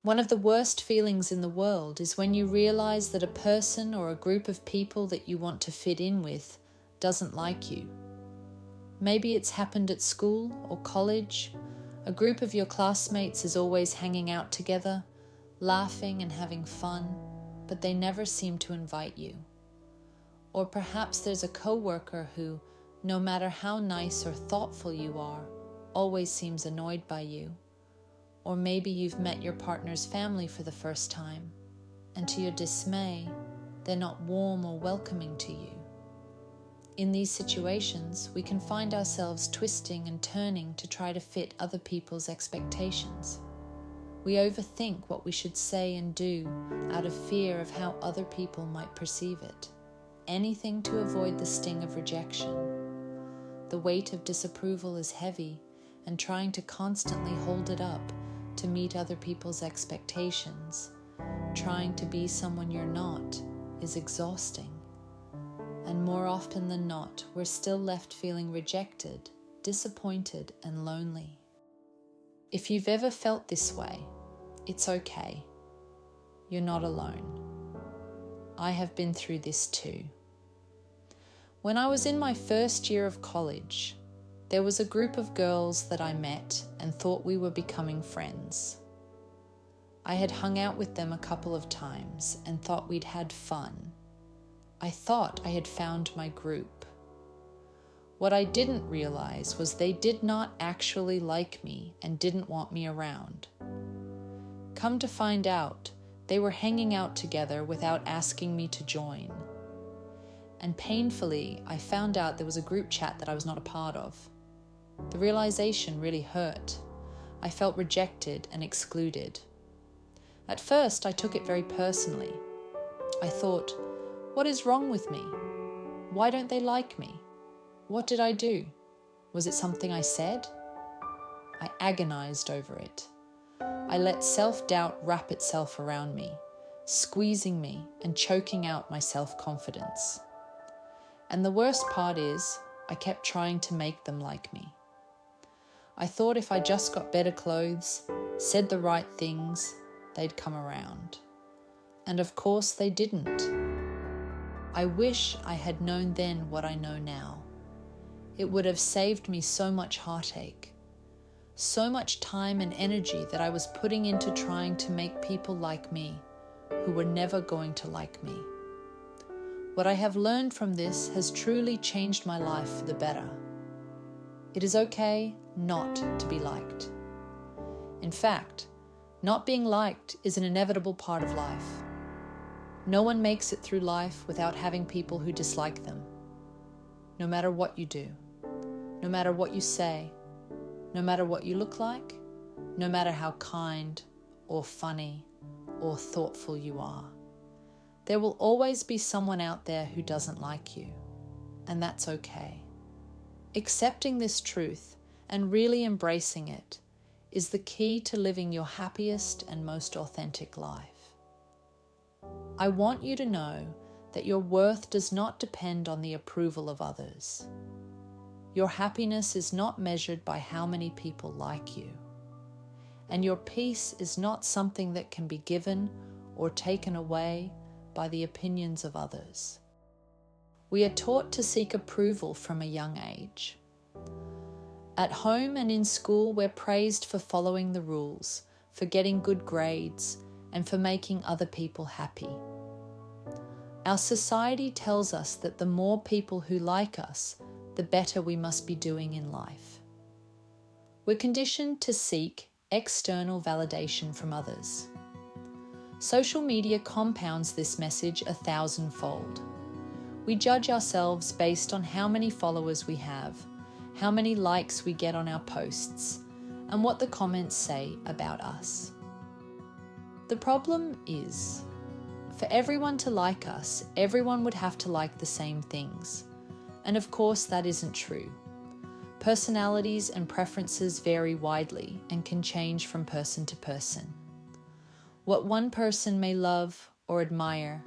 One of the worst feelings in the world is when you realize that a person or a group of people that you want to fit in with doesn't like you. Maybe it's happened at school or college. A group of your classmates is always hanging out together, laughing and having fun, but they never seem to invite you. Or perhaps there's a coworker who, no matter how nice or thoughtful you are, always seems annoyed by you. Or maybe you've met your partner's family for the first time, and to your dismay, they're not warm or welcoming to you. In these situations, we can find ourselves twisting and turning to try to fit other people's expectations. We overthink what we should say and do out of fear of how other people might perceive it. Anything to avoid the sting of rejection. The weight of disapproval is heavy, and trying to constantly hold it up to meet other people's expectations, trying to be someone you're not, is exhausting. And more often than not, we're still left feeling rejected, disappointed, and lonely. If you've ever felt this way, it's okay. You're not alone. I have been through this too. When I was in my first year of college, there was a group of girls that I met and thought we were becoming friends. I had hung out with them a couple of times and thought we'd had fun. I thought I had found my group. What I didn't realize was they did not actually like me and didn't want me around. Come to find out, they were hanging out together without asking me to join. And painfully, I found out there was a group chat that I was not a part of. The realization really hurt. I felt rejected and excluded. At first, I took it very personally. I thought, what is wrong with me? Why don't they like me? What did I do? Was it something I said? I agonized over it. I let self-doubt wrap itself around me, squeezing me and choking out my self-confidence. And the worst part is, I kept trying to make them like me. I thought if I just got better clothes, said the right things, they'd come around. And of course they didn't. I wish I had known then what I know now. It would have saved me so much heartache, so much time and energy that I was putting into trying to make people like me, who were never going to like me. What I have learned from this has truly changed my life for the better. It is okay not to be liked. In fact, not being liked is an inevitable part of life. No one makes it through life without having people who dislike them. No matter what you do, no matter what you say, no matter what you look like, no matter how kind or funny or thoughtful you are, there will always be someone out there who doesn't like you, and that's okay. Accepting this truth and really embracing it is the key to living your happiest and most authentic life. I want you to know that your worth does not depend on the approval of others. Your happiness is not measured by how many people like you. And your peace is not something that can be given or taken away by the opinions of others. We are taught to seek approval from a young age. At home and in school, we're praised for following the rules, for getting good grades, and for making other people happy. Our society tells us that the more people who like us, the better we must be doing in life. We're conditioned to seek external validation from others. Social media compounds this message 1,000-fold. We judge ourselves based on how many followers we have, how many likes we get on our posts, and what the comments say about us. The problem is, for everyone to like us, everyone would have to like the same things. And of course, that isn't true. Personalities and preferences vary widely and can change from person to person. What one person may love or admire,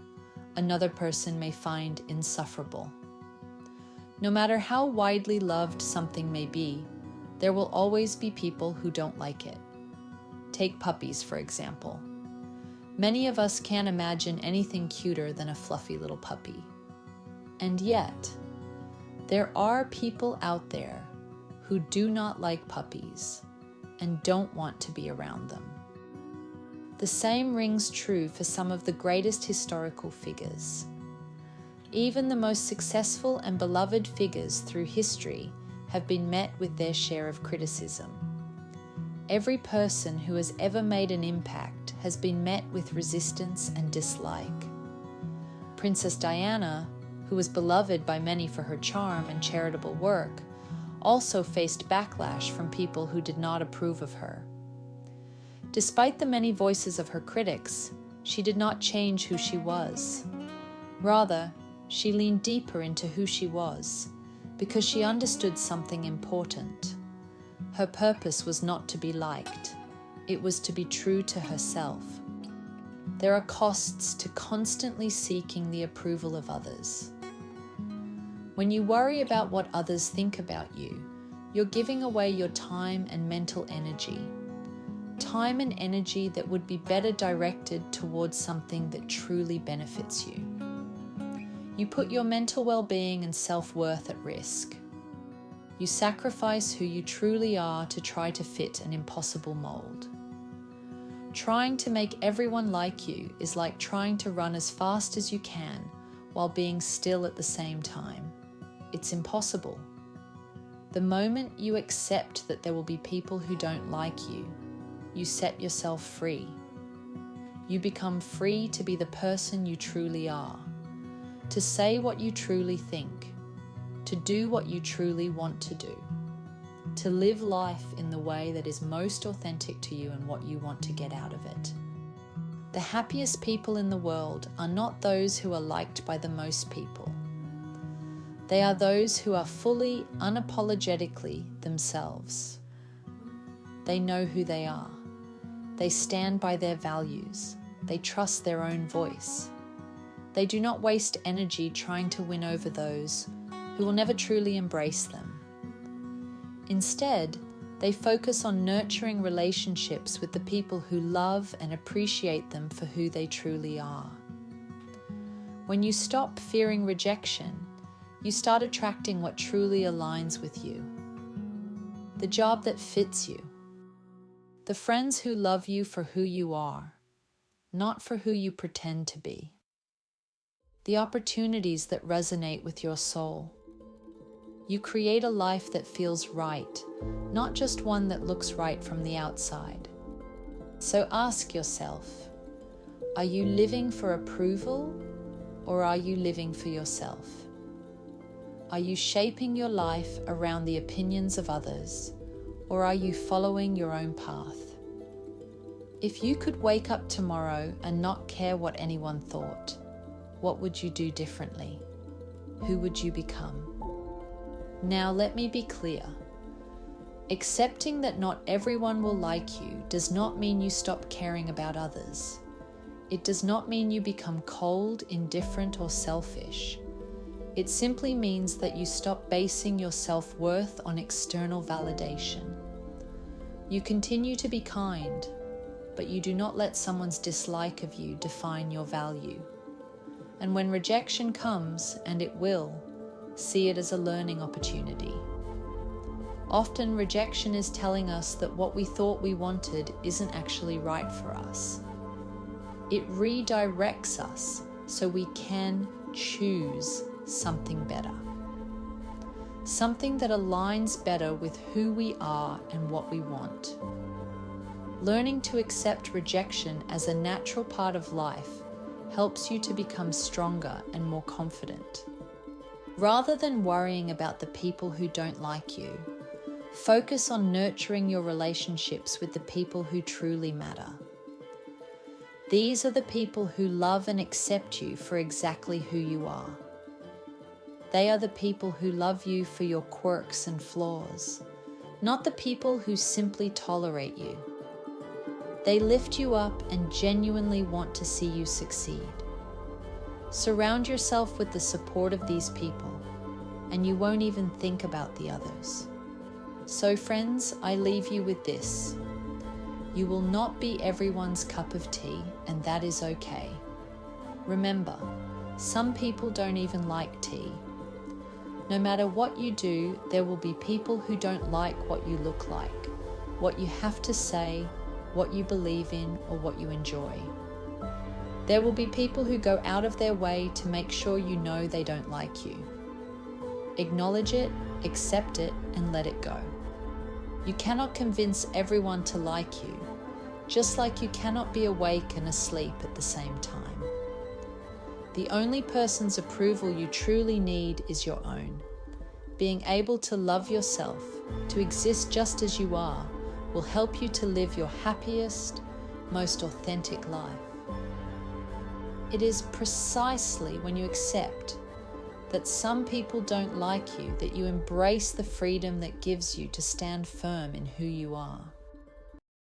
another person may find insufferable. No matter how widely loved something may be, there will always be people who don't like it. Take puppies, for example. Many of us can't imagine anything cuter than a fluffy little puppy. And yet, there are people out there who do not like puppies and don't want to be around them. The same rings true for some of the greatest historical figures. Even the most successful and beloved figures through history have been met with their share of criticism. Every person who has ever made an impact has been met with resistance and dislike. Princess Diana, who was beloved by many for her charm and charitable work, also faced backlash from people who did not approve of her. Despite the many voices of her critics, she did not change who she was. Rather, she leaned deeper into who she was because she understood something important. Her purpose was not to be liked. It was to be true to herself. There are costs to constantly seeking the approval of others. When you worry about what others think about you, you're giving away your time and mental energy. Time and energy that would be better directed towards something that truly benefits you. You put your mental well-being and self-worth at risk. You sacrifice who you truly are to try to fit an impossible mold. Trying to make everyone like you is like trying to run as fast as you can while being still at the same time. It's impossible. The moment you accept that there will be people who don't like you, you set yourself free. You become free to be the person you truly are, to say what you truly think, to do what you truly want to do, to live life in the way that is most authentic to you and what you want to get out of it. The happiest people in the world are not those who are liked by the most people. They are those who are fully, unapologetically themselves. They know who they are. They stand by their values. They trust their own voice. They do not waste energy trying to win over those who will never truly embrace them. Instead, they focus on nurturing relationships with the people who love and appreciate them for who they truly are. When you stop fearing rejection, you start attracting what truly aligns with you. The job that fits you. The friends who love you for who you are, not for who you pretend to be. The opportunities that resonate with your soul. You create a life that feels right, not just one that looks right from the outside. So ask yourself, are you living for approval or are you living for yourself? Are you shaping your life around the opinions of others or are you following your own path? If you could wake up tomorrow and not care what anyone thought, what would you do differently? Who would you become? Now let me be clear. Accepting that not everyone will like you does not mean you stop caring about others. It does not mean you become cold, indifferent, or selfish. It simply means that you stop basing your self-worth on external validation. You continue to be kind, but you do not let someone's dislike of you define your value. And when rejection comes, and it will, see it as a learning opportunity. Often rejection is telling us that what we thought we wanted isn't actually right for us. It redirects us so we can choose something better. Something that aligns better with who we are and what we want. Learning to accept rejection as a natural part of life helps you to become stronger and more confident. Rather than worrying about the people who don't like you, focus on nurturing your relationships with the people who truly matter. These are the people who love and accept you for exactly who you are. They are the people who love you for your quirks and flaws, not the people who simply tolerate you. They lift you up and genuinely want to see you succeed. Surround yourself with the support of these people, and you won't even think about the others. So friends, I leave you with this. You will not be everyone's cup of tea, and that is okay. Remember, some people don't even like tea. No matter what you do, there will be people who don't like what you look like, what you have to say, what you believe in, or what you enjoy. There will be people who go out of their way to make sure you know they don't like you. Acknowledge it, accept it, and let it go. You cannot convince everyone to like you, just like you cannot be awake and asleep at the same time. The only person's approval you truly need is your own. Being able to love yourself, to exist just as you are, will help you to live your happiest, most authentic life. It is precisely when you accept that some people don't like you that you embrace the freedom that gives you to stand firm in who you are.